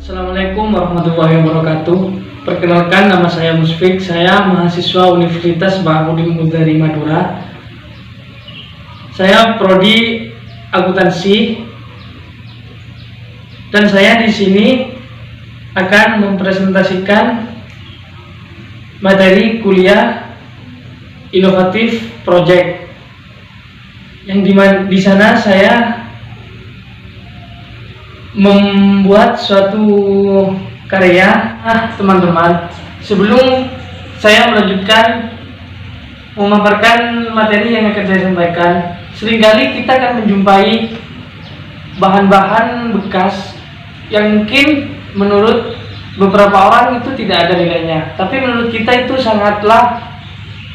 Assalamualaikum warahmatullahi wabarakatuh. Perkenalkan, nama saya Musfik. Saya mahasiswa Universitas Baharudin Udari Madura. Saya prodi akuntansi dan saya di sini akan mempresentasikan materi kuliah inovatif project yang di sana saya membuat suatu karya. Teman-teman, sebelum saya melanjutkan memaparkan materi yang akan saya sampaikan, seringkali kita akan menjumpai bahan-bahan bekas yang mungkin menurut beberapa orang itu tidak ada nilainya, tapi menurut kita itu sangatlah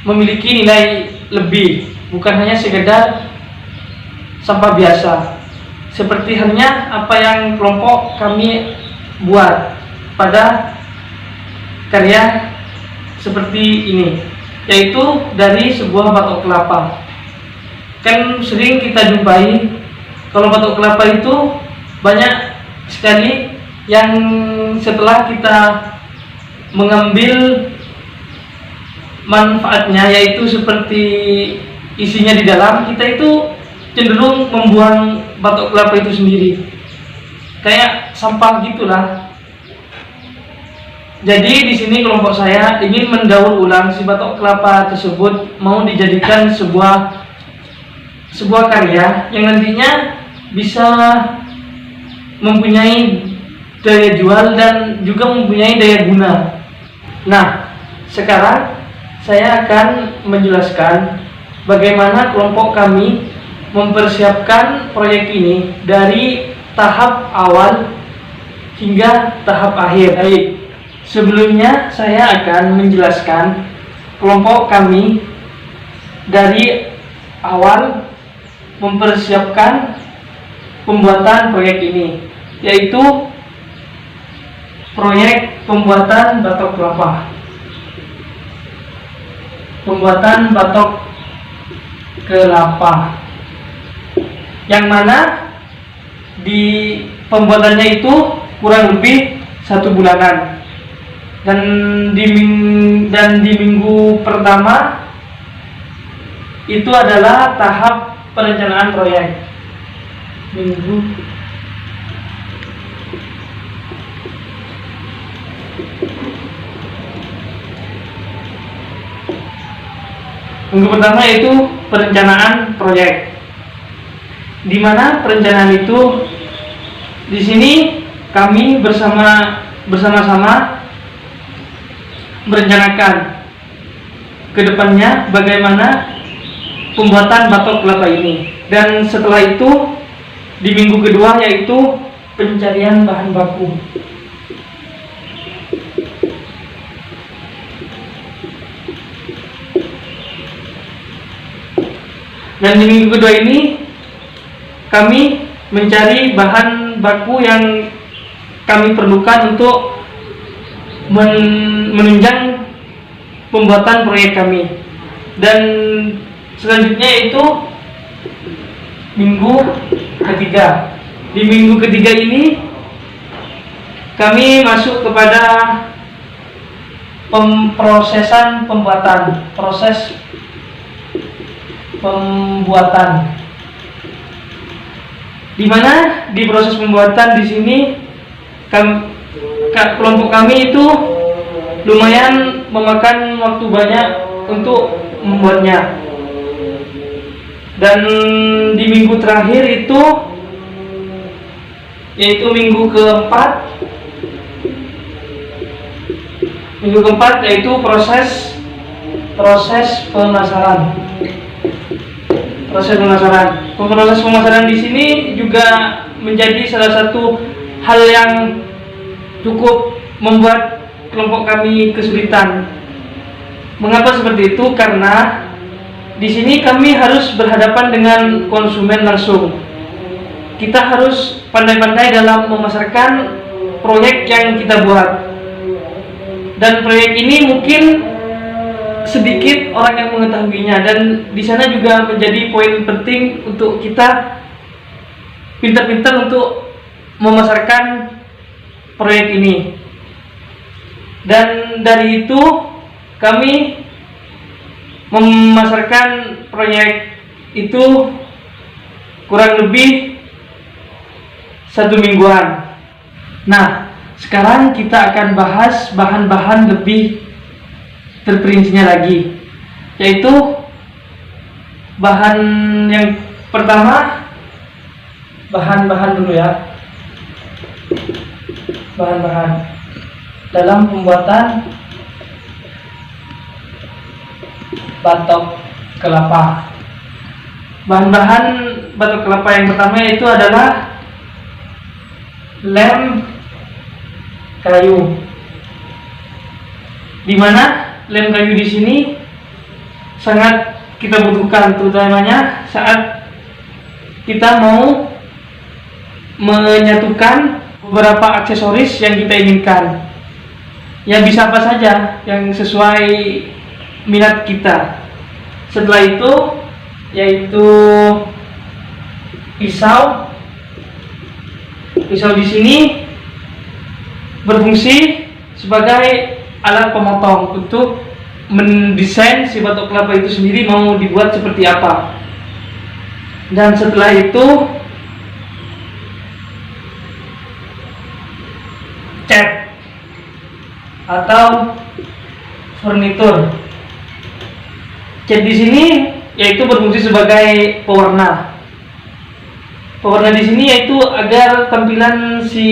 memiliki nilai lebih, bukan hanya sekedar sampah biasa. Seperti halnya apa yang kelompok kami buat pada karya seperti ini, yaitu dari sebuah batok kelapa. Kan sering kita jumpai kalau batok kelapa itu banyak sekali yang setelah kita mengambil manfaatnya, yaitu seperti isinya di dalam, kita itu cenderung membuang batok kelapa itu sendiri, kayak sampah gitulah. Jadi di sini kelompok saya ingin mendaur ulang si batok kelapa tersebut, mau dijadikan sebuah karya yang nantinya bisa mempunyai daya jual dan juga mempunyai daya guna. Nah, sekarang saya akan menjelaskan bagaimana kelompok kami mempersiapkan proyek ini dari tahap awal hingga tahap akhir. Baik, sebelumnya saya akan menjelaskan kelompok kami dari awal mempersiapkan pembuatan proyek ini, yaitu proyek pembuatan batok kelapa. Pembuatan batok kelapa yang mana di pembuatannya itu kurang lebih 1 bulanan, dan di minggu pertama itu adalah tahap perencanaan proyek. Minggu pertama itu perencanaan proyek, di mana perencanaan itu di sini kami bersama-sama merencanakan ke depannya bagaimana pembuatan batok kelapa ini. Dan setelah itu di minggu kedua yaitu pencarian bahan baku. Dan di minggu kedua ini kami mencari bahan baku yang kami perlukan untuk menunjang pembuatan proyek kami. Dan selanjutnya itu minggu ketiga. Di minggu ketiga ini kami masuk kepada proses pembuatan, di mana di proses pembuatan di sini kelompok kami itu lumayan memakan waktu banyak untuk membuatnya. Dan di minggu terakhir itu yaitu minggu keempat yaitu proses pemasaran. Proses pemasaran di sini juga menjadi salah satu hal yang cukup membuat kelompok kami kesulitan. Mengapa seperti itu? Karena di sini kami harus berhadapan dengan konsumen langsung. Kita harus pandai-pandai dalam memasarkan proyek yang kita buat. Dan proyek ini mungkin sedikit orang yang mengetahuinya, dan di sana juga menjadi poin penting untuk kita pintar-pintar untuk memasarkan proyek ini. Dan dari itu kami memasarkan proyek itu kurang lebih 1 mingguan. Nah, sekarang kita akan bahas bahan-bahan lebih terperincinya lagi, yaitu bahan yang pertama, bahan-bahan dulu ya. Bahan-bahan dalam pembuatan batok kelapa. Bahan-bahan batok kelapa yang pertama itu adalah lem kayu. Dimana lem kayu di sini sangat kita butuhkan, terutamanya saat kita mau menyatukan beberapa aksesoris yang kita inginkan. Ya, bisa apa saja yang sesuai minat kita. Setelah itu yaitu pisau. Pisau di sini berfungsi sebagai alat pemotong untuk mendesain si batok kelapa itu sendiri mau dibuat seperti apa. Dan setelah itu cat atau furnitur. Cat di sini yaitu berfungsi sebagai pewarna. Pewarna di sini yaitu agar tampilan si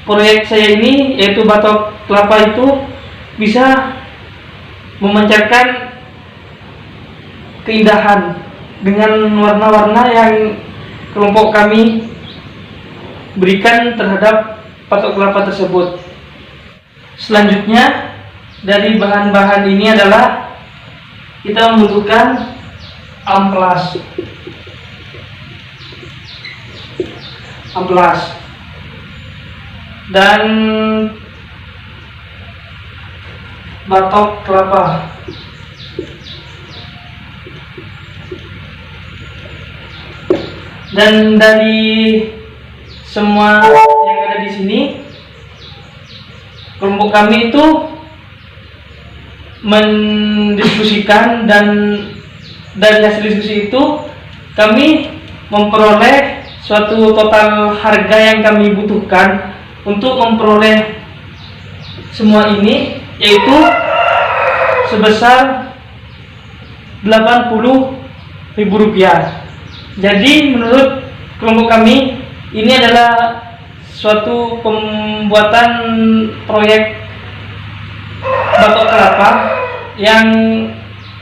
proyek saya ini, yaitu batok kelapa itu, bisa memancarkan keindahan dengan warna-warna yang kelompok kami berikan terhadap batok kelapa tersebut. Selanjutnya dari bahan-bahan ini adalah kita membutuhkan amplas. Dan batok kelapa. Dan dari semua yang ada di sini, kelompok kami itu mendiskusikan, dan dari hasil diskusi itu kami memperoleh suatu total harga yang kami butuhkan untuk memperoleh semua ini, yaitu sebesar Rp80.000. Jadi menurut kelompok kami, ini adalah suatu pembuatan proyek batok kelapa yang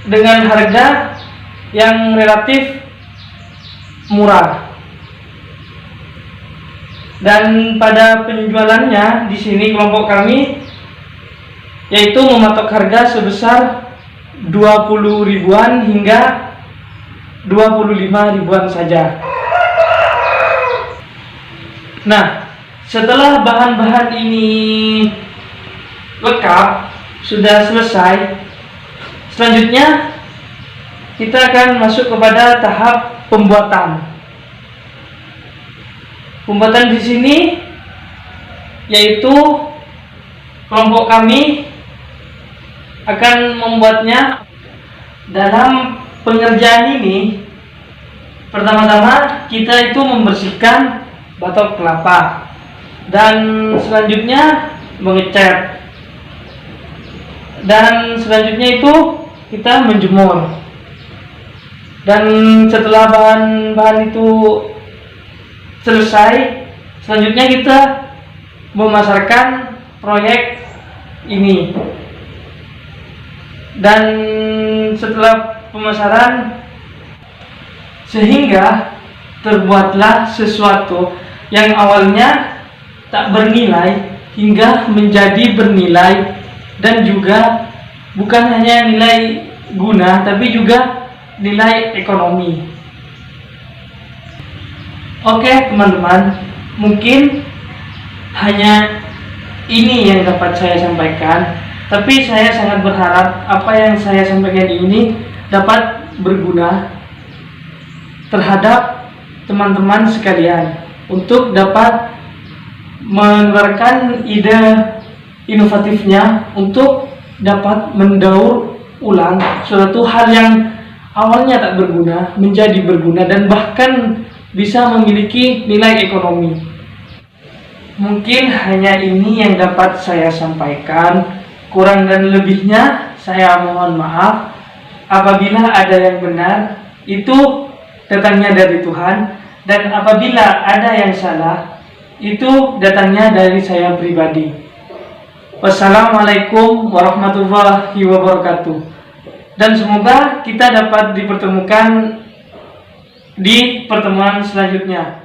dengan harga yang relatif murah. Dan pada penjualannya di sini kelompok kami yaitu mematok harga sebesar 20 ribuan hingga 25 ribuan saja. Nah, setelah bahan-bahan ini lengkap, sudah selesai, selanjutnya kita akan masuk kepada tahap pembuatan. Pembuatan di sini yaitu kelompok kami akan membuatnya. Dalam pengerjaan ini, pertama-tama kita itu membersihkan batok kelapa, dan selanjutnya mengecat, dan selanjutnya itu kita menjemur. Dan setelah bahan-bahan itu selesai, selanjutnya kita memasarkan proyek ini. Dan setelah pemasaran, sehingga terbuatlah sesuatu yang awalnya tak bernilai hingga menjadi bernilai, dan juga bukan hanya nilai guna tapi juga nilai ekonomi. Oke teman-teman, mungkin hanya ini yang dapat saya sampaikan, tapi saya sangat berharap apa yang saya sampaikan ini dapat berguna terhadap teman-teman sekalian untuk dapat mengeluarkan ide inovatifnya untuk dapat mendaur ulang suatu hal yang awalnya tak berguna menjadi berguna dan bahkan bisa memiliki nilai ekonomi. Mungkin hanya ini yang dapat saya sampaikan. Kurang dan lebihnya saya mohon maaf. Apabila ada yang benar, itu datangnya dari Tuhan, dan apabila ada yang salah, itu datangnya dari saya pribadi. Wassalamualaikum warahmatullahi wabarakatuh. Dan semoga kita dapat dipertemukan di pertemuan selanjutnya.